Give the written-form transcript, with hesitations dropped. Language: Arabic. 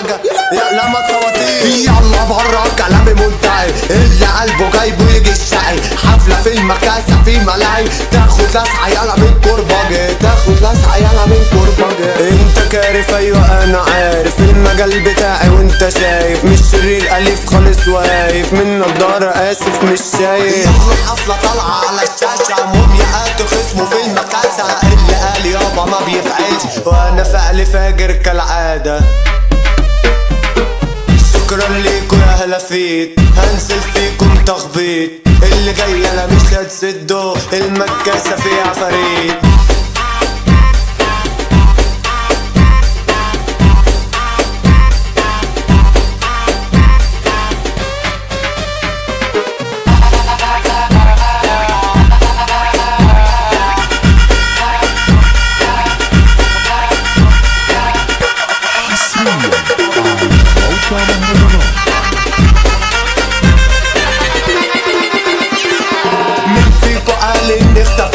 حاجة لا ما تصوتيش. يلا برا كلامي منتهي، اللي قلبه جايبه يجي الشقي. حفلة في المكاسة في ملاهي، تاخد لسعة يلا من كرباجي، تاخد لسعة يلا من كرباجي. انت كارف ايوه انا عارف المجال بتاعي وانت شايف، مش شرير اليف خالص واقف من نضارة اسف مش شايف. يلا حفلة طالعة على الشاشة، مومياءات خصمه في المكاسة. اللي قال يابا ما بيفعلش وانا فعل فاجر كالعادة. شكرا ليكوا يا هلافيت، هنزل فيكم تخبيط. اللي جاي انا مش هتسده، المكاسة فيها عفاريت. مين فيكو قال اني اختفيت؟